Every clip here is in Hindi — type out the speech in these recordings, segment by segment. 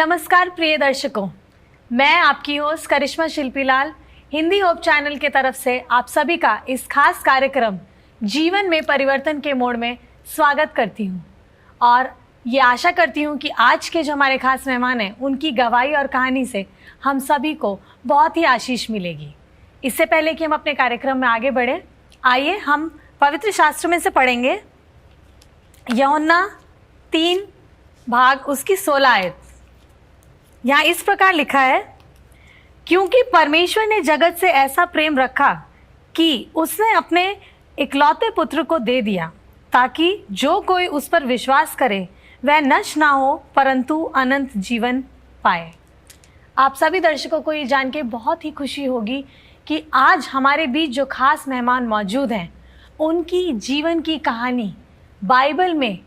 नमस्कार प्रिय दर्शकों, मैं आपकी होस्ट करिश्मा शिल्पीलाल हिंदी होप चैनल के तरफ से आप सभी का इस खास कार्यक्रम जीवन में परिवर्तन के मोड़ में स्वागत करती हूं और ये आशा करती हूं कि आज के जो हमारे खास मेहमान हैं उनकी गवाही और कहानी से हम सभी को बहुत ही आशीष मिलेगी। इससे पहले कि हम अपने कार्यक्रम में आगे बढ़ें, आइए हम पवित्र शास्त्र में से पढ़ेंगे यूहन्ना 3 भाग उसकी 16 आयत। यहाँ इस प्रकार लिखा है, क्योंकि परमेश्वर ने जगत से ऐसा प्रेम रखा कि उसने अपने इकलौते पुत्र को दे दिया, ताकि जो कोई उस पर विश्वास करे वह नष्ट ना हो परंतु अनंत जीवन पाए। आप सभी दर्शकों को ये जान के बहुत ही खुशी होगी कि आज हमारे बीच जो खास मेहमान मौजूद हैं उनकी जीवन की कहानी बाइबल में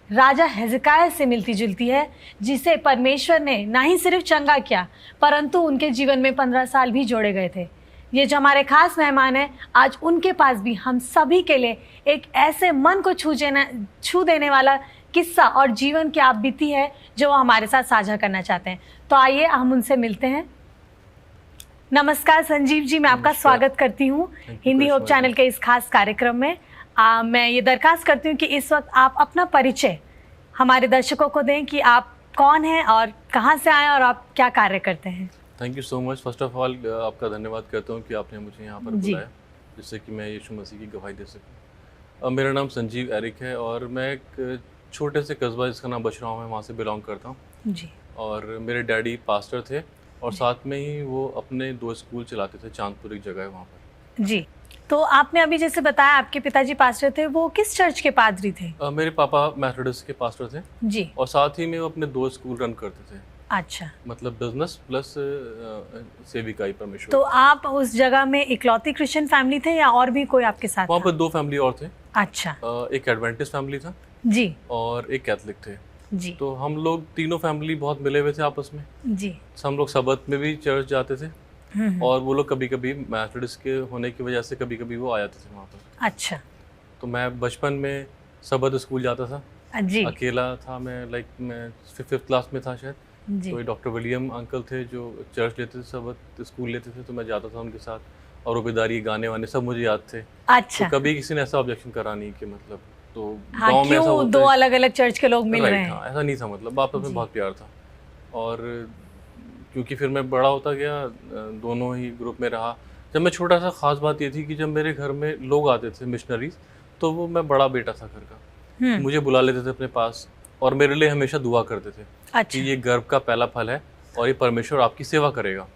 राजा हिजकिय्याह से मिलती जुलती है, जिसे परमेश्वर ने ना ही सिर्फ चंगा किया परंतु उनके जीवन में 15 साल भी जोड़े गए थे। ये जो हमारे खास मेहमान हैं, आज उनके पास भी हम सभी के लिए एक ऐसे मन को छू देने वाला किस्सा और जीवन की आप बीती है जो वो हमारे साथ साझा करना चाहते हैं। तो आइए हम उनसे मिलते हैं। नमस्कार संजीव जी, मैं आपका स्वागत करती हूँ हिंदी होप चैनल के इस खास कार्यक्रम में। मैं ये दरखास्त करती हूँ कि इस वक्त आप अपना परिचय हमारे दर्शकों को दें कि आप कौन हैं और कहाँ से आए और आप क्या कार्य करते हैं। Thank you so much. First of all आपका धन्यवाद करता हूँ कि आपने मुझे यहाँ पर बुलाया जिससे कि मैं यीशु मसीह की गवाही दे सकूँ। मेरा नाम संजीव एरिक है और मैं एक छोटे से कस्बा जिसका नाम बछराव है वहाँ से बिलोंग करता हूँ जी। और मेरे डैडी पास्टर थे और साथ में ही वो अपने 2 स्कूल चलाते थे। चांदपुर एक जगह है वहाँ पर जी। तो आपने अभी जैसे बताया आपके पिताजी पास्टर थे, वो किस चर्च के पादरी थे? मेरे पापा मेथोडिस्ट के पास्टर थे जी। और साथ ही में वो अपने 2 स्कूल रन करते थे। अच्छा, मतलब बिजनेस प्लस सेविकाई परमेश्वर। तो आप उस जगह में इकलौती क्रिश्चियन फैमिली थे या और भी कोई आपके साथ? वहाँ पर 2 फैमिली और थे। अच्छा। एक एडवेंटिस्ट फैमिली था जी और एक कैथलिक थे जी। तो हम लोग तीनों फैमिली बहुत मिले हुए थे आपस में जी। हम लोग सबत में भी चर्च जाते थे और वो लोग कभी कभी मेथोडिस्ट के होने की वजह से कभी कभी वो आ जाते थे वहाँ पर। अच्छा। तो मैं बचपन में सबत स्कूल जाता था जी। अकेला था मैं, मैं 5th क्लास में था शायद जी। तो डॉक्टर विलियम अंकल थे जो चर्च लेते थे, सबत स्कूल लेते थे, तो मैं जाता था उनके साथ और रुबेदारी गाने वाने सब मुझे याद थे। अच्छा। तो कभी किसी ने ऐसा ऑब्जेक्शन करा नहीं कि मतलब तो हाँ, गाँव में ऐसा होता 2 अलग अलग चर्च के लोग मिल रहे हैं। हाँ, ऐसा नहीं था, मतलब आपस में बहुत प्यार था। और क्योंकि फिर मैं बड़ा होता गया, दोनों ही ग्रुप में रहा। जब मैं छोटा सा, ख़ास बात ये थी कि जब मेरे घर में लोग आते थे मिशनरीज, तो वो मैं बड़ा बेटा था घर का, मुझे बुला लेते थे अपने पास और मेरे लिए हमेशा दुआ करते थे कि ये गर्भ का पहला फल है और ये परमेश्वर आपकी सेवा करेगा।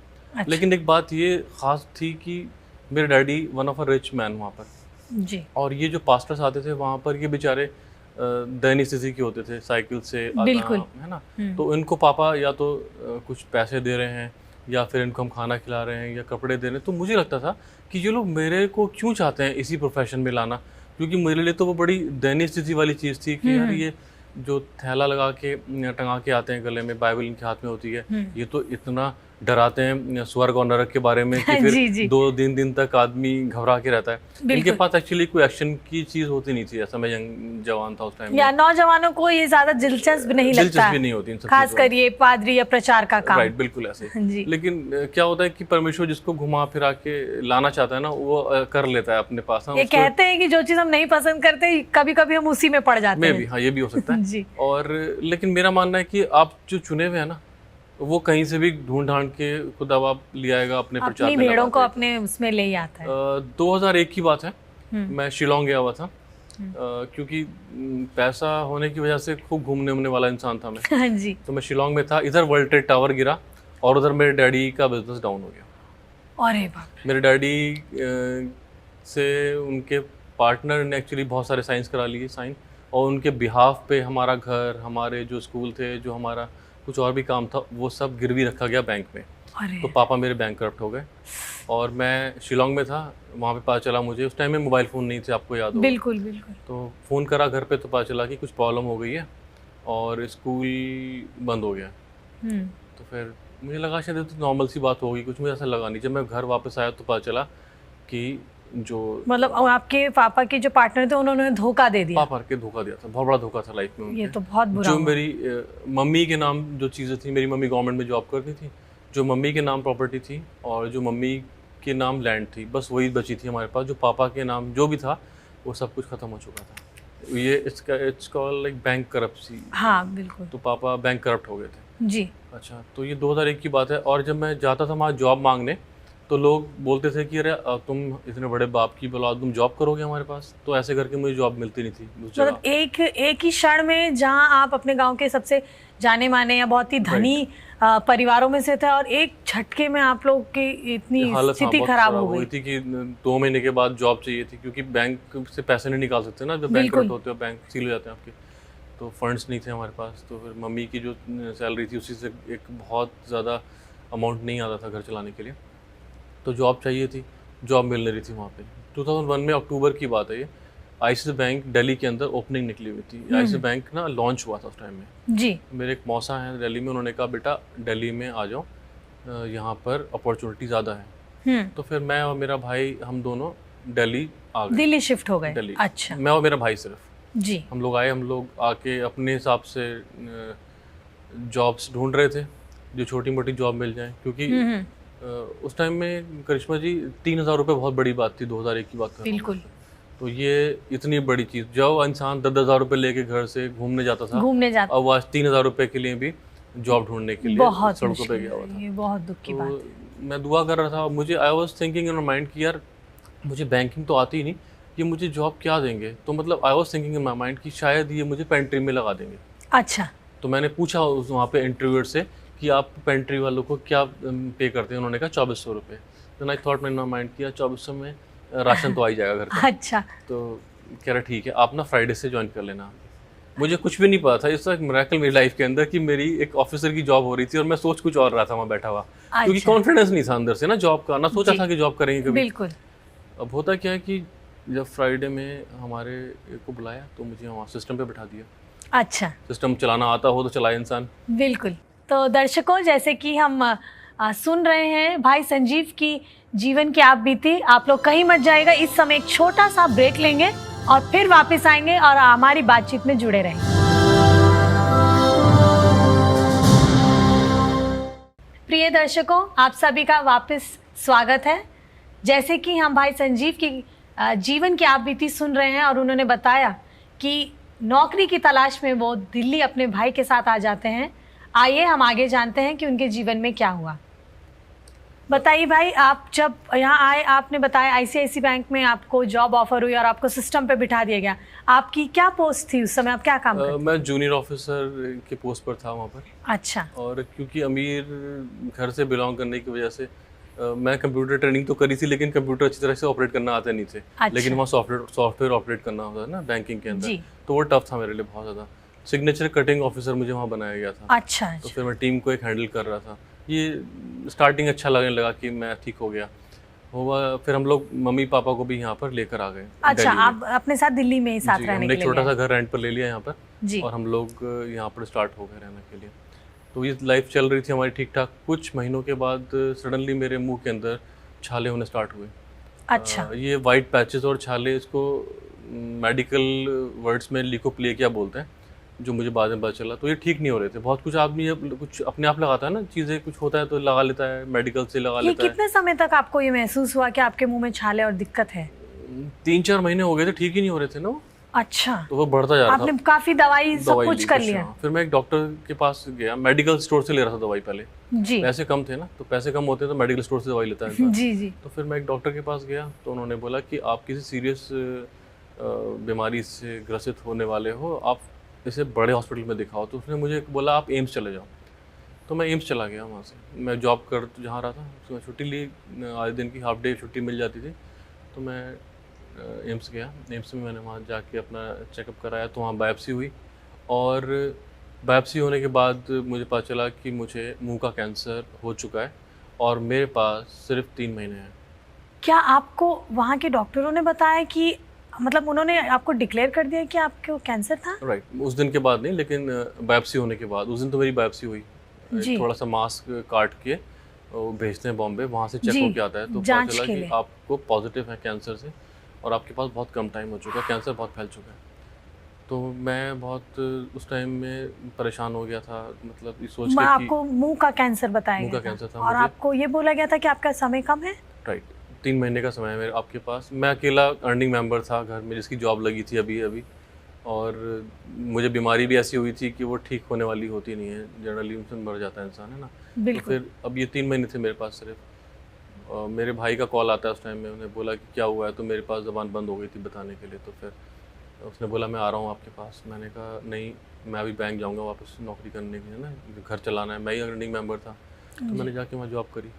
लेकिन एक बात ये ख़ास थी कि मेरे daddy one of a rich man वहाँ पर जी। और ये जो पास्टर्स आते थे वहाँ पर, ये बेचारे दयनीय स्थिति के होते थे, साइकिल से बिल्कुल है ना। तो इनको पापा या तो कुछ पैसे दे रहे हैं या फिर इनको हम खाना खिला रहे हैं या कपड़े दे रहे हैं। तो मुझे लगता था कि ये लोग मेरे को क्यों चाहते हैं इसी प्रोफेशन में लाना, क्योंकि मेरे लिए तो वो बड़ी दयनीय स्थिति वाली चीज़ थी कि यार ये जो थैला लगा के टंगा के आते हैं गले में, बाइबल इनके हाथ में होती है, ये तो इतना डराते हैं स्वर्ग और नरक के बारे में कि फिर जी। 2-3 दिन तक आदमी घबरा के रहता है। इनके पास एक्चुअली कोई एक्शन की चीज होती नहीं थी। ऐसा मैं यंग जवान था उस टाइम या नौजवानों को ये ज्यादा दिलचस्प नहीं लगता, दिलचस्पी नहीं होती खास कर ये पादरी या प्रचार का काम। राइट, बिल्कुल ऐसे। लेकिन क्या होता है कि परमेश्वर जिसको घुमा फिरा के लाना चाहता है ना, वो कर लेता है अपने पास। ये कहते हैं कि जो चीज हम नहीं पसंद करते कभी कभी हम उसी में पड़ जाते हैं। हाँ, ये भी हो सकता है। और लेकिन मेरा मानना है कि आप जो चुने हुए है ना, वो कहीं से भी ढूंढ ढांड के खुद आप ले आएगा अपने प्रचार में, भेड़ों को अपने उसमें ले आता है। 2001 की बात है, मैं शिलोंग गया हुआ था क्योंकि पैसा होने की वजह से खूब घूमने उमने वाला इंसान था मैं जी। तो मैं शिलोंग में था, इधर वर्ल्ड ट्रेड टावर गिरा और उधर मेरे डैडी का बिजनेस डाउन हो गया। अरे बाप। मेरे डैडी से उनके पार्टनर ने एक्चुअली बहुत सारे साइंस करा लिए साइन, और उनके बिहाफ पे हमारा घर, हमारे जो स्कूल थे, जो हमारा कुछ और भी काम था, वो सब गिरवी रखा गया बैंक में। तो पापा मेरे बैंक करप्ट हो गए और मैं शिलोंग में था। वहाँ पे पता चला मुझे, उस टाइम में मोबाइल फ़ोन नहीं थे, आपको याद होगा। बिल्कुल बिल्कुल। तो फ़ोन करा घर पे, तो पता चला कि कुछ प्रॉब्लम हो गई है और स्कूल बंद हो गया। तो फिर मुझे लगा शायद तो नॉर्मल सी बात होगी, कुछ मुझे ऐसा लगा नहीं। जब मैं घर वापस आया तो पता चला कि जो मतलब आपके पापा के जो पार्टनर थे उन्होंने धोखा दे दिया? पापा के धोखा दिया था, बहुत बड़ा धोखा था लाइफ में उनके। ये तो बहुत बुरा जो हुआ। मेरी मम्मी के नाम जो चीज़ें थी, मेरी मम्मी गवर्नमेंट में जॉब करती थी, जो मम्मी के नाम प्रॉपर्टी थी और जो मम्मी के नाम लैंड थी, बस वही बची थी हमारे पास। जो पापा के नाम जो भी था वो सब कुछ ख़त्म हो चुका था। ये इट्स कॉल्ड लाइक बैंक करप्सी। हाँ बिल्कुल। तो पापा बैंक करप्ट हो गए थे। जी। अच्छा, तो ये 2001 की बात है। और जब मैं जाता था वहाँ जॉब मांगने, तो लोग बोलते थे कि अरे तुम इतने बड़े बाप की औलाद, तुम जॉब करोगे हमारे पास? तो ऐसे करके मुझे जॉब मिलती नहीं थी उस जगह। मतलब एक ही क्षण में जहां आप अपने गांव के सबसे जाने माने या बहुत ही धनी परिवारों में से थे और एक झटके में आप लोग की इतनी हालत स्थिति बहुत खराब हो हुई गई थी कि 2 महीने के बाद जॉब चाहिए थी, क्योंकि बैंक से पैसे नहीं निकाल सकते ना, जब बैंक बिल्कुल। करप्ट होते हो, बैंक सील हो जाते हैं आपके। तो फंड्स नहीं थे हमारे पास। तो फिर मम्मी की जो सैलरी थी उसी से एक बहुत ज़्यादा अमाउंट नहीं आता था घर चलाने के लिए। तो जॉब चाहिए थी, जॉब मिल नहीं रही थी वहाँ पे। 2001 में अक्टूबर की बात है ये। आईसीआईसी बैंक दिल्ली के अंदर ओपनिंग निकली हुई थी। आईसीआईसी बैंक ना लॉन्च हुआ था उस टाइम में। जी। मेरे एक मौसा हैं दिल्ली में, उन्होंने कहा बेटा दिल्ली में आ जाओ, यहाँ पर अपॉर्चुनिटी ज़्यादा है। तो फिर मैं और मेरा भाई हम दोनों दिल्ली आ गए। दिल्ली शिफ्ट हो गए? दिल्ली। अच्छा। मैं और मेरा भाई सिर्फ। जी। हम लोग आए, हम लोग आके अपने हिसाब से जॉब्स ढूंढ रहे थे, जो छोटी मोटी जॉब मिल जाए, क्योंकि उस टाइम में करिश्मा जी 3,000 रुपये बहुत बड़ी बात थी। 2001 की बात कर रहा हूँ। बिल्कुल। तो ये इतनी बड़ी चीज़, जब इंसान 10,000 रुपये लेके घर से घूमने जाता था, अब आज 3,000 रुपये के लिए भी जॉब ढूंढने के लिए बहुत सड़कों पे गया हुआ था। ये बहुत दुख की बात है। तो मैं दुआ कर रहा था। मुझे I was thinking in mind कि यार मुझे बैंकिंग तो आती ही नहीं, ये मुझे जॉब क्या देंगे? तो मतलब I was thinking in my mind कि शायद ये मुझे पेंट्री में लगा देंगे। अच्छा। तो मैंने पूछा उस वहाँ पे इंटरव्यूअर से कि आप पेंट्री वालों को क्या पे करते हैं? उन्होंने कहा 2400 रुपये। देन आई थॉट, मैंने माइंड किया 2400 में राशन तो आ ही जाएगा घर का। अच्छा। तो कह रहा ठीक है, आप ना फ्राइडे से ज्वाइन कर लेना। मुझे कुछ भी नहीं पता था, इस मिरेकल मेरी लाइफ के अंदर कि मेरी एक ऑफिसर की जॉब हो रही थी और मैं सोच कुछ और रहा था वहाँ बैठा हुआ। क्योंकि कॉन्फिडेंस नहीं था अंदर से ना जॉब का, ना सोचा था कि जॉब करेंगे कभी। बिल्कुल। अब होता क्या है कि जब फ्राइडे में हमारे को बुलाया तो मुझे वहाँ सिस्टम पे बिठा दिया। अच्छा। सिस्टम चलाना आता हो तो चलाए इंसान। बिल्कुल। तो दर्शकों, जैसे कि हम सुन रहे हैं भाई संजीव की जीवन की आप बीती। आप लोग कहीं मत जाएगा, इस समय एक छोटा सा ब्रेक लेंगे और फिर वापस आएंगे और हमारी बातचीत में जुड़े रहेंगे। प्रिय दर्शकों, आप सभी का वापस स्वागत है। जैसे कि हम भाई संजीव की जीवन की आप बीती सुन रहे हैं और उन्होंने बताया कि नौकरी की तलाश में वो दिल्ली अपने भाई के साथ आ जाते हैं। आइए हम आगे जानते हैं कि उनके जीवन में क्या हुआ। बताइए भाई, आप जब यहाँ आए, आपने बताया आईसीआईसी बैंक में आपको जॉब ऑफर हुई और आपको सिस्टम पे बिठा दिया गया। आपकी क्या पोस्ट थी उस समय, आप क्या काम करते? मैं जूनियर ऑफिसर के पोस्ट पर था वहाँ पर। अच्छा। और क्योंकि अमीर घर से बिलोंग करने की वजह से मैं कंप्यूटर ट्रेनिंग तो करी थी, लेकिन कंप्यूटर अच्छी तरह से ऑपरेट करना आते नहीं थे। अच्छा। लेकिन वहाँ सॉफ्टवेयर ऑपरेट करना होता है ना बैंकिंग के अंदर, तो वो टफ था मेरे लिए बहुत ज़्यादा। सिग्नेचर कटिंग ऑफिसर मुझे वहाँ बनाया गया था। अच्छा। तो फिर मैं टीम को एक हैंडल कर रहा था। ये स्टार्टिंग अच्छा लगने लगा कि मैं ठीक हो गया हुआ। फिर हम लोग मम्मी पापा को भी यहाँ पर लेकर आ गए। अच्छा, आप अपने साथ दिल्ली में ही साथ रहने के लिए? हमने एक छोटा सा घर रेंट पर ले लिया यहाँ पर जी। और हम लोग यहाँ पर स्टार्ट हो गए रहने के लिए। तो ये लाइफ चल रही थी हमारी ठीक ठाक। कुछ महीनों के बाद सडनली मेरे मुंह के अंदर छाले होने स्टार्ट हुए। अच्छा। ये वाइट पैचेस और छाले, इसको मेडिकल वर्ड्स में ल्यूकोप्लेकिया बोलते हैं, जो मुझे बाद में पता चला। तो ये ठीक नहीं हो रहे थे। बहुत कुछ आदमी कुछ अपने आप लगाता है ना, चीज़ें कुछ होता है तो लगा लेता है, मेडिकल से लगा लेता है। कितने समय तक आपको ये महसूस हुआ कि आपके मुंह में छाले और दिक्कत है? 3-4 महीने हो गए थे, ठीक ही नहीं हो रहे थे ना। अच्छा। तो वो बढ़ता जा रहा था। आपने काफी दवाई सब कुछ कर लिया? फिर मैं एक डॉक्टर के पास गया। मेडिकल स्टोर से ले रहा था दवाई पहले। जी। पैसे कम थे ना, तो पैसे कम होते हैं तो मेडिकल स्टोर से दवाई लेता है। जी जी। तो फिर मैं एक डॉक्टर के पास गया तो उन्होंने बोला कि आप किसी सीरियस बीमारी से ग्रसित होने वाले हो, आप इसे बड़े हॉस्पिटल में दिखाओ। तो उसने मुझे बोला आप एम्स चले जाओ। तो मैं एम्स चला गया। वहाँ से मैं जॉब कर जहाँ रहा था उसमें छुट्टी ली, आधे दिन की हाफ डे छुट्टी मिल जाती थी। तो मैं एम्स गया। एम्स में मैंने वहाँ जाके अपना चेकअप कराया। तो वहाँ बायोप्सी हुई और बायोप्सी होने के बाद मुझे पता चला कि मुझे मुंह का कैंसर हो चुका है और मेरे पास सिर्फ 3 महीने हैं। क्या आपको वहाँ के डॉक्टरों ने बताया कि मतलब उन्होंने आपको डिक्लेयर कर दिया कि आपको कैंसर था? राइट। उस दिन के बाद नहीं, लेकिन बायोप्सी होने के बाद। उस दिन तो मेरी बायोप्सी हुई। थोड़ा सा मास्क काट के वो भेजते हैं बॉम्बे, वहाँ से चेक जी, होके आता है तो पता जांच चला के कि लिए। आपको पॉजिटिव है कैंसर से और आपके पास बहुत कम टाइम हो चुका है, कैंसर बहुत फैल चुका है। तो मैं बहुत उस टाइम में परेशान हो गया था, मतलब ये सोच के कि आपको मुंह का कैंसर बताया मुंह गया का था कैंसर था और मुझे। आपको ये बोला गया था कि आपका समय कम है। राइट, 3 महीने का समय है मेरे आपके पास। मैं अकेला अर्निंग मेंबर था घर में जिसकी जॉब लगी थी अभी-अभी, और मुझे बीमारी भी ऐसी हुई थी कि वो ठीक होने वाली होती नहीं है, जनरली उनसे मर जाता है इंसान, है ना? तो बिल्कुल। फिर अब ये 3 महीने थे मेरे पास सिर्फ। मेरे भाई का कॉल आता है उस टाइम में, उन्हें बोला कि क्या हुआ है, तो मेरे पास ज़बान बंद हो गई थी बताने के लिए। तो फिर उसने बोला मैं आ रहा हूँ आपके पास। मैंने कहा नहीं, मैं अभी बैंक जाऊँगा वापस नौकरी करने के लिए ना, घर चलाना है। मैं ही अर्निंग मेंबर था, तो जी। मैंने जाके वहाँ जॉब करी।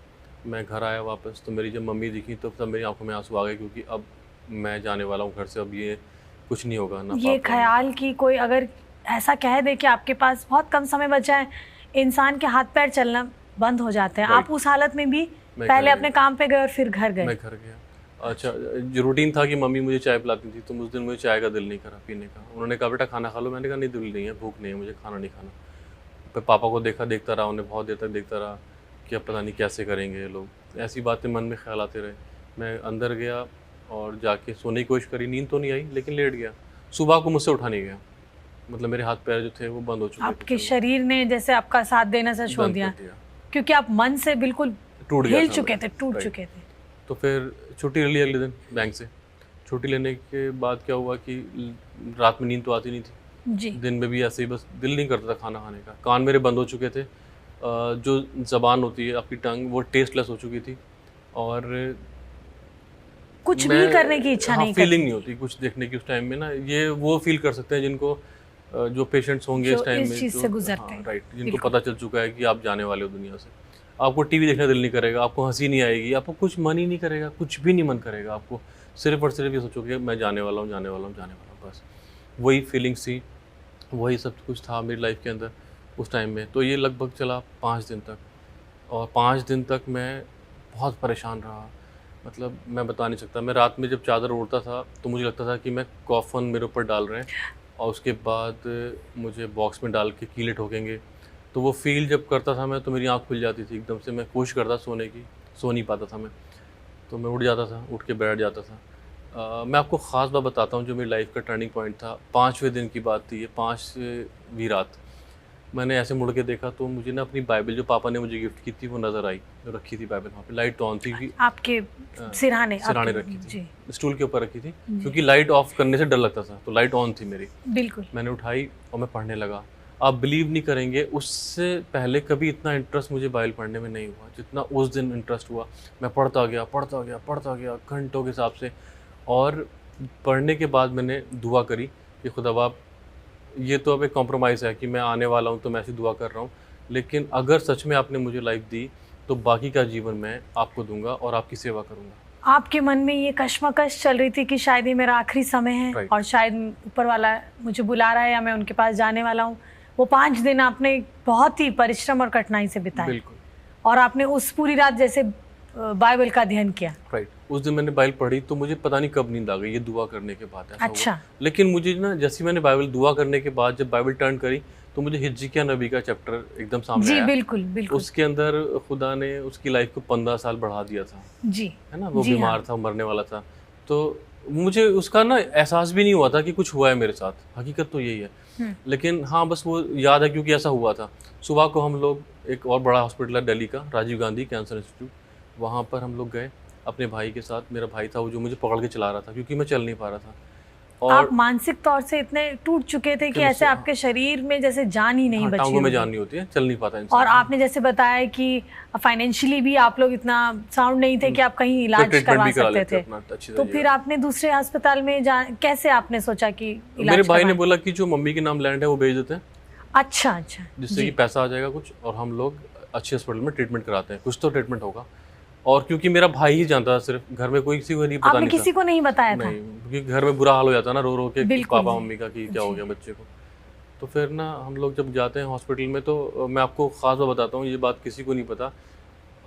मैं घर आया वापस, तो मेरी जब मम्मी दिखी तो तब मेरी आंखों में आंसू आ गए, क्योंकि अब मैं जाने वाला हूँ घर से, अब ये कुछ नहीं होगा ना ये पापा ना। ख्याल कि कोई अगर ऐसा कह दे कि आपके पास बहुत कम समय बचा है, इंसान के हाथ पैर चलना बंद हो जाते हैं। आप राइट, उस हालत में भी मैं घर पहले गया। अपने काम पे गए और फिर घर गए। मैं घर गया। अच्छा, जो रूटीन था कि मम्मी मुझे चाय पिलाती थी, तो उस दिन मुझे चाय का दिल नहीं करा पीने का। उन्होंने कहा बेटा खाना खा लो, मैंने कहा नहीं दिल नहीं है, भूख नहीं है मुझे, खाना नहीं खाना। फिर पापा को देखता रहा, उन्हें बहुत देर तक देखता रहा कि अब पता नहीं कैसे करेंगे ये लोग। ऐसी बातें मन में ख्याल आते रहे। मैं अंदर गया और जाके सोने की कोशिश करी, नींद तो नहीं आई लेकिन लेट गया। सुबह को मुझसे उठा नहीं गया, मतलब मेरे हाथ पैर जो थे वो बंद हो चुके थे आपके चलना, शरीर ने जैसे आपका साथ देना सा छोड़ बंद दिया, कर दिया, क्योंकि आप मन से बिल्कुल टूट गया हिल था चुके मैं। थे, टूट राइट। चुके थे। तो फिर छुट्टी ले ली अगले दिन बैंक से। छुट्टी लेने के बाद क्या हुआ कि रात में नींद तो आती नहीं थी, जी। दिन में भी ऐसे ही बस दिल नहीं करता था खाना खाने का। कान मेरे बंद हो चुके थे, जो ज़बान होती है आपकी टंग वो टेस्टलेस हो चुकी थी, और कुछ भी मैं करने की इच्छा हाँ नहीं फीलिंग करती नहीं थी, होती कुछ देखने की उस टाइम में ना। ये वो फील कर सकते हैं जिनको जो पेशेंट्स होंगे जो इस टाइम इस में, चीज जो से गुजरते हाँ हैं। राइट, जिनको बिल्कुल। पता चल चुका है कि आप जाने वाले हो दुनिया से। आपको टीवी देखने दिल नहीं करेगा, आपको हंसी नहीं आएगी, आपको कुछ मन ही नहीं करेगा, कुछ भी नहीं मन करेगा आपको। सिर्फ और सिर्फ ये सोचोगे मैं जाने वाला हूँ, जाने वाला हूँ, जाने वाला हूँ, बस वही फीलिंग्स थी, वही सब कुछ था मेरी लाइफ के अंदर उस टाइम में। तो ये लगभग चला 5 दिन तक, और 5 दिन तक मैं बहुत परेशान रहा। मतलब मैं बता नहीं सकता। मैं रात में जब चादर ओढ़ता था तो मुझे लगता था कि मैं कॉफ़न मेरे ऊपर डाल रहे हैं, और उसके बाद मुझे बॉक्स में डाल के कीले ठोकेंगे। तो वो फ़ील जब करता था मैं, तो मेरी आँख खुल जाती थी एकदम से। मैं कोशिश करता सोने की, सो नहीं पाता था मैं। तो मैं उठ जाता था, उठ के बैठ जाता था। मैं आपको ख़ास बात बताता हूँ जो मेरी लाइफ़ का टर्निंग पॉइंट था। 5वें दिन की बात थी ये, 5वीं रात। मैंने ऐसे मुड़ के देखा तो मुझे ना अपनी बाइबल जो पापा ने मुझे गिफ्ट की थी वो नज़र आई, जो रखी थी बाइबल वहाँ पे। लाइट ऑन थी कि आपके सिरहाने सिरहाने आपके, रखी थी, जी स्टूल के ऊपर रखी थी, जी क्योंकि लाइट ऑफ करने से डर लगता था, तो लाइट ऑन थी मेरी। बिल्कुल। मैंने उठाई और मैं पढ़ने लगा। आप बिलीव नहीं करेंगे, उससे पहले कभी इतना इंटरेस्ट मुझे बाइबल पढ़ने में नहीं हुआ जितना उस दिन इंटरेस्ट हुआ। मैं पढ़ता गया, पढ़ता गया, पढ़ता गया घंटों के हिसाब से। और पढ़ने के बाद मैंने दुआ करी कि खुदावा, ये तो अब एक कॉम्प्रोमाइज़ है कि मैं आने वाला हूँ तो मैं ऐसी दुआ कर रहा हूँ, लेकिन अगर सच में आपने मुझे लाइफ दी तो बाकी का जीवन मैं आपको दूंगा और आपकी सेवा करूंगा। आपके मन में ये कश्मकश चल रही थी कि शायद ये मेरा आखिरी समय है Right. और शायद ऊपर वाला मुझे बुला रहा है या मैं उनके पास जाने वाला हूँ। वो 5 दिन आपने बहुत ही परिश्रम और कठिनाई से बिताए बिल्कुल। और आपने उस पूरी रात जैसे बाइबल का अध्ययन किया। राइट, उस दिन मैंने बाइबल पढ़ी तो मुझे पता नहीं कब नींद आ गई, ये दुआ करने के बाद ऐसा अच्छा। हुआ। लेकिन मुझे ना जैसे ही मैंने बाइबल दुआ करने के बाद जब बाइबल टर्न करी तो मुझे हिजकिय्याह नबी का चैप्टर एकदम सामने जी आया। बिल्कुल बिल्कुल। उसके अंदर खुदा ने उसकी लाइफ को 15 साल बढ़ा दिया था, जी है ना। वो जी बीमार हाँ। था, मरने वाला था। तो मुझे उसका ना एहसास भी नहीं हुआ था कि कुछ हुआ है मेरे साथ, हकीकत तो यही है। लेकिन हाँ बस वो याद है क्योंकि ऐसा हुआ था। सुबह को हम लोग एक और बड़ा हॉस्पिटल है दिल्ली का, राजीव गांधी कैंसर इंस्टीट्यूट, वहाँ पर हम लोग गए अपने भाई के साथ। मेरा भाई था वो जो मुझे पकड़ के चला रहा था क्योंकि मैं चल नहीं पा रहा था। और आप मानसिक तौर से इतने टूट चुके थे कि कि ऐसे मुझसे- आपके शरीर में जैसे जान ही नहीं हाँ, बची टांगों में होगी। जान नहीं होती है, चल नहीं पाता इंसान। और आपने जैसे बताया कि फाइनेंशियली भी आप लोग इतना साउंड नहीं थे कि आप कहीं इलाज ट्रीटमेंट करवा भी करा सकते लेते थे। अपना अच्छी तो तरह। फिर आपने दूसरे अस्पताल में कैसे आपने सोचा कि इलाज मेरे भाई ने करवाएं? बोला कि जो मम्मी के नाम लैंड है वो भेज देते हैं, अच्छा अच्छा जिससे जी। कि पैसा आ जाएगा कुछ, और हम लोग अच्छे हॉस्पिटल में ट्रीटमेंट कराते हैं, कुछ तो ट्रीटमेंट होगा। और क्योंकि मेरा भाई ही जानता था, सिर्फ घर में कोई किसी को नहीं पता आपने नहीं था। किसी को नहीं बताया था? नहीं, क्योंकि घर में बुरा हाल हो जाता ना रो रो के कि बिल्कुल पापा जी। मम्मी का कि क्या जी। हो गया बच्चे को। तो फिर ना हम लोग जब जाते हैं हॉस्पिटल में तो मैं आपको ख़ास बात बताता हूँ, ये बात किसी को नहीं पता।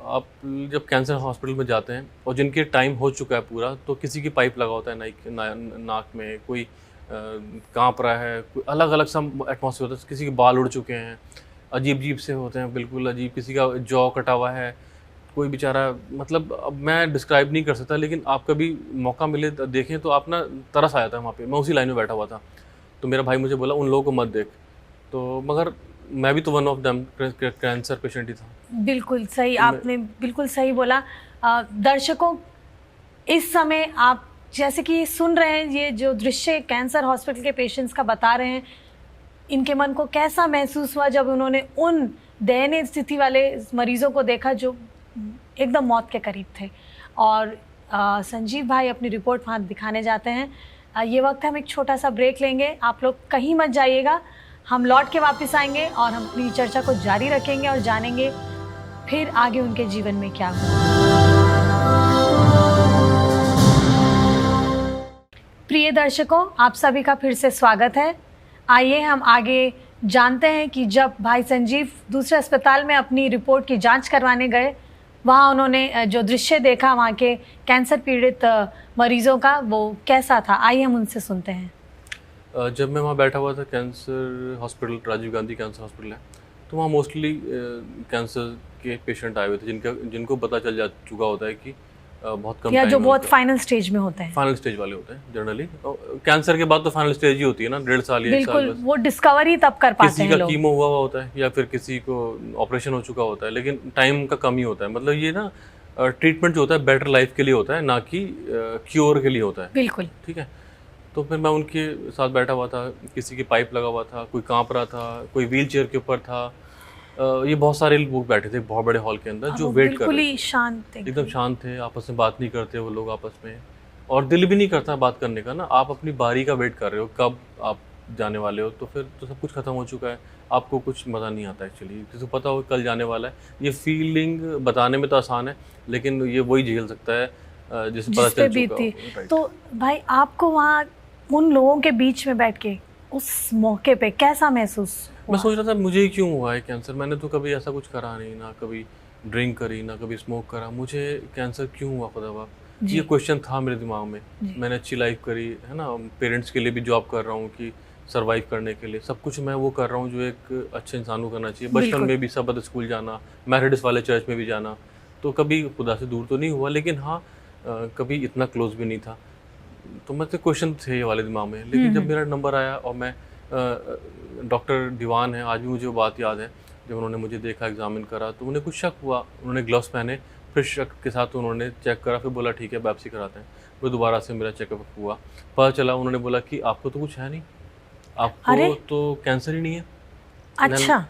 आप जब कैंसर हॉस्पिटल में जाते हैं और जिनके टाइम हो चुका है पूरा, तो किसी की पाइप लगा होता है नाक में, कोई काँप रहा है, कोई अलग अलग सा एटमॉस्फेयर होता है, किसी के बाल उड़ चुके हैं, अजीब अजीब से होते हैं, बिल्कुल अजीब, किसी का जॉ कटा हुआ है, कोई बेचारा, मतलब अब मैं डिस्क्राइब नहीं कर सकता, लेकिन आप कभी मौका मिले देखें तो आप ना तरस आया था वहाँ पे। मैं उसी लाइन में बैठा हुआ था, तो मेरा भाई मुझे बोला उन लोगों को मत देख, तो मगर मैं भी तो one of them cancer patient ही था। बिल्कुल सही, आपने बिल्कुल सही बोला। दर्शकों, इस समय आप जैसे कि सुन रहे हैं, ये जो दृश्य कैंसर हॉस्पिटल के पेशेंट्स का बता रहे हैं, इनके मन को कैसा महसूस हुआ जब उन्होंने उन दयनीय स्थिति वाले मरीजों को देखा जो एकदम मौत के करीब थे। और संजीव भाई अपनी रिपोर्ट वहाँ दिखाने जाते हैं। ये वक्त हम एक छोटा सा ब्रेक लेंगे, आप लोग कहीं मत जाइएगा, हम लौट के वापस आएंगे और हम अपनी चर्चा को जारी रखेंगे और जानेंगे फिर आगे उनके जीवन में क्या हुआ। प्रिय दर्शकों, आप सभी का फिर से स्वागत है। आइए हम आगे जानते हैं कि जब भाई संजीव दूसरे अस्पताल में अपनी रिपोर्ट की जांच करवाने गए, वहाँ उन्होंने जो दृश्य देखा वहाँ के कैंसर पीड़ित मरीजों का, वो कैसा था, आइए हम उनसे सुनते हैं। जब मैं वहाँ बैठा हुआ था, cancer hospital Rajiv Gandhi cancer hospital है, तो वहाँ मोस्टली कैंसर के पेशेंट आए हुए थे जिनको पता चल जा चुका होता है कि बहुत कम या टाइम जो बहुत फाइनल स्टेज में होते हैं। फाइनल स्टेज वाले होते हैं जनरली। कैंसर के बाद तो फाइनल स्टेज ही होती है ना, 1.5 साल या 1 साल बिल्कुल, वो डिस्कवरी तब कर पाते किसी हैं का लोग। कीमो हुआ होता है या फिर किसी को ऑपरेशन हो चुका होता है, लेकिन टाइम का कम ही होता है। मतलब ये ना ट्रीटमेंट जो होता है बेटर लाइफ के लिए होता है, ना कि क्योर के लिए होता है। बिल्कुल, ठीक है। तो फिर मैं उनके साथ बैठा हुआ था, किसी की पाइप लगा हुआ था, कोई कांप रहा था, कोई व्हील चेयर के ऊपर था। ये बहुत सारे लोग बैठे थे बहुत बड़े हॉल के अंदर जो वेट कर रहे थे, शांत, एकदम शांत थे, आपस में बात नहीं करते वो लोग आपस में, और दिल भी नहीं करता बात करने का ना। आप अपनी बारी का वेट कर रहे हो, कब आप जाने वाले हो, तो फिर तो सब कुछ खत्म हो चुका है, आपको कुछ मज़ा नहीं आता एक्चुअली। किसी को पता हो कल जाने वाला है, ये फीलिंग बताने में तो आसान है, लेकिन ये वही झेल सकता है जिसे पता चल चुका हो। तो भाई, आपको वहाँ उन लोगों के बीच में बैठ के उस मौके पे कैसा महसूस हुआ? मैं सोच रहा था मुझे ही क्यों हुआ है कैंसर, मैंने तो कभी ऐसा कुछ करा नहीं, ना कभी ड्रिंक करी, ना कभी स्मोक करा, मुझे कैंसर क्यों हुआ खुदा बाप, ये क्वेश्चन था मेरे दिमाग में। मैंने अच्छी लाइफ करी है ना, पेरेंट्स के लिए भी जॉब कर रहा हूँ कि सर्वाइव करने के लिए, सब कुछ मैं वो कर रहा हूँ जो एक अच्छे इंसान को करना चाहिए। बचपन में भी सबद स्कूल जाना, मैथोडिस्ट वाले चर्च में भी जाना, तो कभी खुदा से दूर तो नहीं हुआ, लेकिन हाँ कभी इतना क्लोज भी नहीं था। तो मैं तो क्वेश्चन थे ये वाले दिमाग में। लेकिन जब मेरा नंबर आया और मैं डॉक्टर दीवान है, आज भी मुझे वो बात याद है, जब उन्होंने मुझे देखा, एग्जामिन करा, तो उन्हें कुछ शक हुआ, उन्होंने ग्लव्स पहने, फिर शक के साथ उन्होंने चेक करा, फिर बोला ठीक है बायोप्सी कराते हैं। फिर दोबारा से मेरा चेकअप हुआ, पता चला, उन्होंने बोला कि आपको तो कुछ है नहीं, आपको तो कैंसर ही नहीं है। अच्छा।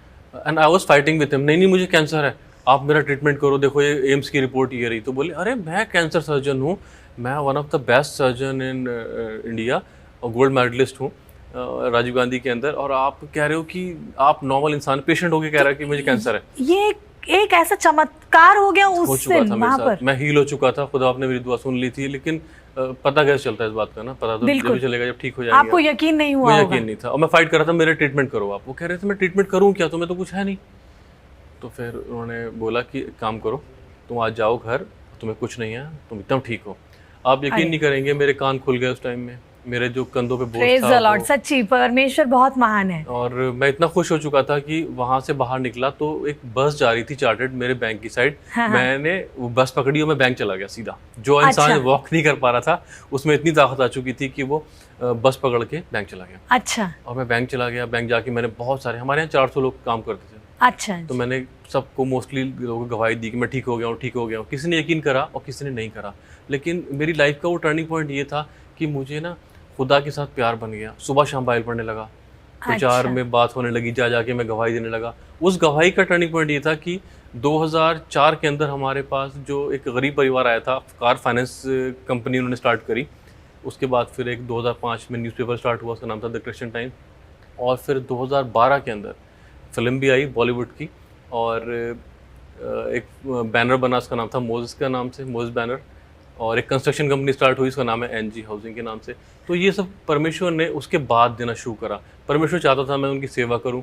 And I was fighting with him, नहीं मुझे कैंसर है, आप मेरा ट्रीटमेंट करो, देखो ये एम्स की रिपोर्ट ये रही। तो बोले अरे मैं कैंसर सर्जन हूँ, मैं one of the best surgeon in India और गोल्ड मेडलिस्ट हूँ राजीव गांधी के अंदर, और आप कह रहे हो कि आप नॉर्मल इंसान, पेशेंट होके कह रहा है कि मुझे कैंसर है। ये एक ऐसा चमत्कार हो गया हो उस चुका दिन था मेरे साथ, मैं हील हो चुका था, खुदा आपने मेरी दुआ सुन ली थी, लेकिन पता कैसे चलता है इस बात का ना, पता तो जब भी चलेगा जब ठीक हो जाएगा। आपको यकीन नहीं हुआ? मुझे यकीन नहीं था, और मैं फाइट कर रहा था, मेरे ट्रीटमेंट करो आप। वो कह रहे थे मैं ट्रीटमेंट करूँ क्या, तुम्हें तो कुछ है नहीं। तो फिर उन्होंने बोला कि काम करो, तुम आज जाओ घर, तुम्हें कुछ नहीं है, तुम एकदम ठीक हो। आप यकीन नहीं करेंगे, मेरे कान खुल गए उस टाइम में, मेरे जो कंधों पे बोझ था लॉर्ड, सच्ची परमेश्वर बहुत महान है। और मैं इतना खुश हो चुका था कि वहां से बाहर निकला तो एक बस जा रही थी चार्टर्ड मेरे बैंक की साइड। मैंने वो बस पकड़ी और मैं बैंक चला गया सीधा। जो इंसान वॉक नहीं कर पा रहा था, उसमें इतनी ताकत आ चुकी थी कि वो बस पकड़ के बैंक चला गया। अच्छा। और मैं बैंक चला गया, बैंक जाके मैंने बहुत सारे, हमारे यहाँ 400 लोग काम करते थे। अच्छा। तो मैंने सबको मोस्टली लोगों को गवाही दी कि मैं ठीक हो गया हूँ, ठीक हो गया हूँ। किसी ने यकीन करा और किसी ने नहीं करा, लेकिन मेरी लाइफ का वो टर्निंग पॉइंट ये था कि मुझे ना खुदा के साथ प्यार बन गया। सुबह शाम बाइबल पढ़ने लगा, प्रचार में बात होने लगी, जा जाके मैं गवाही देने लगा। उस गवाही का टर्निंग पॉइंट ये था कि 2004 के अंदर हमारे पास जो एक गरीब परिवार आया था, कार फाइनेंस कंपनी उन्होंने स्टार्ट करी। उसके बाद फिर एक 2005 में न्यूज़पेपर स्टार्ट हुआ, उसका नाम था द क्रिश्चियन टाइम्स। और फिर 2012 के अंदर फिल्म भी आई बॉलीवुड की, और एक बैनर बना, उसका नाम था मोजेस का नाम से, मोजेस बैनर। और एक कंस्ट्रक्शन कंपनी स्टार्ट हुई, उसका नाम है एनजी हाउसिंग के नाम से। तो ये सब परमेश्वर ने उसके बाद देना शुरू करा। परमेश्वर चाहता था मैं उनकी सेवा करूं,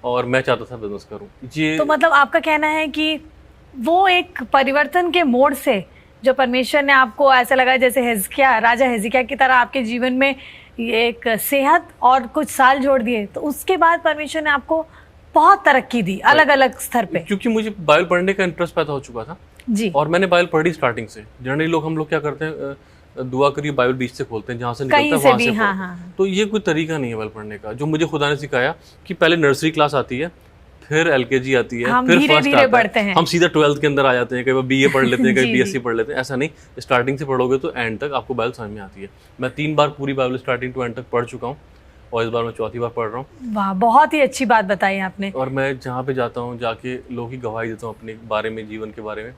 और मैं चाहता था बिजनेस करूं। ये तो मतलब आपका कहना है कि वो एक परिवर्तन के मोड़ से जो परमेश्वर ने आपको, ऐसा लगा जैसे हिजकिया, राजा हिजकिया की तरह आपके जीवन में एक सेहत और कुछ साल जोड़ दिए, तो उसके बाद परमेश्वर ने आपको बहुत तरक्की दी अलग अलग स्तर पे। क्योंकि मुझे बाइबल पढ़ने का इंटरेस्ट पैदा हो चुका था जी। और मैंने बाइबल पढ़ी स्टार्टिंग से। जनरली हम लोग क्या करते हैं, दुआ करिए बाइबल बीच से खोलते हैं, जहाँ से निकलता है वहाँ से हाँ, पढ़ो। हाँ। तो ये कोई तरीका नहीं है बाइबल पढ़ने का। जो मुझे खुदा ने सिखाया कि पहले नर्सरी क्लास आती है, फिर एलकेजी आती है, हम फिर धीरे फर्स्ट धीरे आता बढ़ते है, हैं। हम सीधा 12th के अंदर आ जाते हैं, कई बार बीए पढ़ लेते हैं, कई जी, बीएससी पढ़ लेते हैं। ऐसा नहीं, स्टार्टिंग से पढ़ोगे तो एंड तक आपको बाइबल समझ में आती है। मैं 3 बार पूरी बाइबल स्टार्टिंग टू एंड तक पढ़ चुका हूँ और इस बार मैं 4थी बार पढ़ रहा हूँ। वाह, बहुत ही अच्छी बात बताई आपने। और मैं जहाँ पे जाता हूँ जाके लोगों की गवाही देता हूँ अपने बारे में, जीवन के बारे में,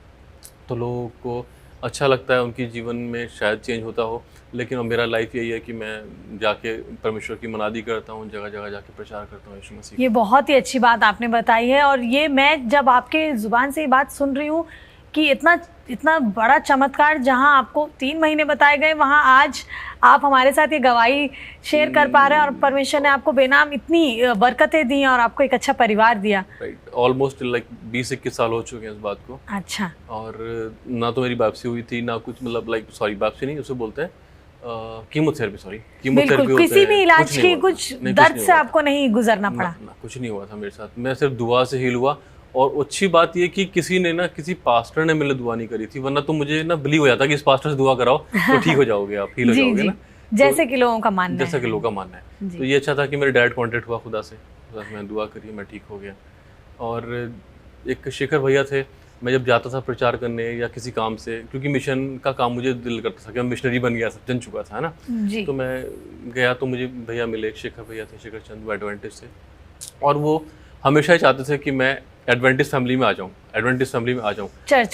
तो लोगों को अच्छा लगता है, उनके जीवन में शायद चेंज होता हो। लेकिन मेरा लाइफ यही है कि मैं जाके परमेश्वर की मनादी करता हूँ, जगह जगह जाके प्रचार करता हूँ यीशु मसीह। ये बहुत ही अच्छी बात आपने बताई है। और ये मैं जब आपके ज़ुबान से ये बात सुन रही हूँ कि इतना बड़ा चमत्कार जहाँ आपको 3 महीने बताए गए, वहाँ आज आप हमारे साथ ये गवाही शेयर कर पा रहे हैं और परमेश्वर ने आपको बेनाम इतनी बरकतें दी और आपको एक अच्छा परिवार दिया। राइट, ऑलमोस्ट लाइक 20-21 साल हो चुके हैं इस बात को। अच्छा। और ना तो मेरी वापसी हुई थी, ना कुछ, मतलब लाइक सॉरी वापसी नहीं, उसे बोलते हैं कीमोथेरेपी। सॉरी, कीमोथेरेपी बिल्कुल, किसी भी इलाज की कुछ दर्द से आपको नहीं गुजरना पड़ा। कुछ नहीं हुआ था मेरे साथ। मैं सिर्फ दुआ से हील हुआ। और अच्छी बात ये कि किसी पास्टर ने मेरे लिए दुआ नहीं करी थी, वरना तो मुझे ना बिलीव हो जाता कि इस पास्टर से दुआ कराओ तो ठीक हो जाओगे आप, हील हो जाओगे ना, जैसे कि लोगों का मानना है। जैसा कि लोगों का मानना है। तो ये अच्छा था कि मेरे डैड कॉन्टेक्ट हुआ खुदा से, मैं दुआ करी, मैं ठीक हो गया। और एक शेखर भैया थे, मैं जब जाता था प्रचार करने या किसी काम से, क्योंकि मिशन का काम मुझे दिल करता था कि मैं मिशनरी बन गया, सब जन चुका था ना, तो मैं गया तो मुझे भैया मिले, शेखर भैया थे, शेखर चंद, वो एडवेंटिस्ट थे। और वो हमेशा ही चाहते थे कि मैं एडवेंटिस्ट फैमिली में आ जाऊँ, एडवेंटिस्ट फैमिली में आ जाऊँ।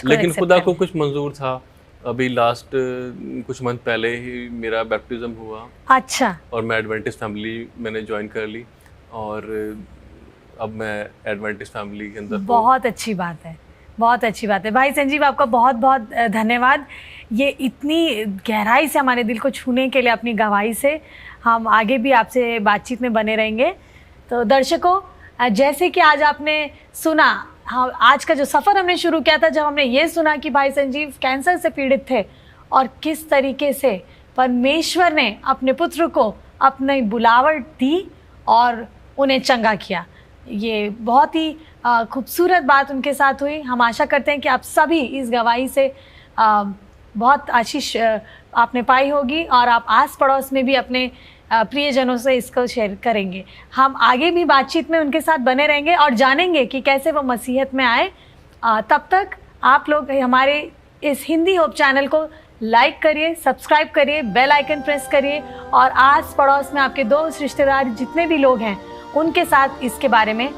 लेकिन खुदा को कुछ मंजूर था। अभी लास्ट कुछ मंथ पहले ही मेरा बैप्टिज्म हुआ। अच्छा। और मैं एडवेंटिस्ट फैमिली मैंने ज्वाइन कर ली और अब मैं एडवेंटिस्ट फैमिली के अंदर। बहुत अच्छी बात है, बहुत अच्छी बात है। भाई संजीव, आपका बहुत बहुत धन्यवाद। ये इतनी गहराई से हमारे दिल को छूने के लिए, अपनी गवाही से। हम आगे भी आपसे बातचीत में बने रहेंगे। तो दर्शकों, जैसे कि आज आपने सुना, हाँ, आज का जो सफ़र हमने शुरू किया था, जब हमने ये सुना कि भाई संजीव कैंसर से पीड़ित थे और किस तरीके से परमेश्वर ने अपने पुत्र को अपनी बुलावट दी और उन्हें चंगा किया। ये बहुत ही खूबसूरत बात उनके साथ हुई। हम आशा करते हैं कि आप सभी इस गवाही से बहुत आशीष आपने पाई होगी और आप आस पड़ोस में भी अपने प्रियजनों से इसको शेयर करेंगे। हम आगे भी बातचीत में उनके साथ बने रहेंगे और जानेंगे कि कैसे वो मसीहत में आए। तब तक आप लोग हमारे इस हिंदी होप चैनल को लाइक करिए, सब्सक्राइब करिए, बेल आइकन प्रेस करिए और आस पड़ोस में आपके दोस्त, रिश्तेदार, जितने भी लोग हैं उनके साथ इसके बारे में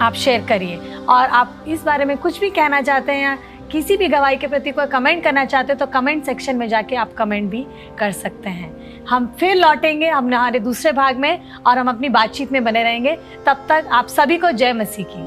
आप शेयर करिए। और आप इस बारे में कुछ भी कहना चाहते हैं या किसी भी गवाही के प्रति कोई कमेंट करना चाहते हैं तो कमेंट सेक्शन में जाके आप कमेंट भी कर सकते हैं। हम फिर लौटेंगे हमारे दूसरे भाग में और हम अपनी बातचीत में बने रहेंगे। तब तक आप सभी को जय मसीह की।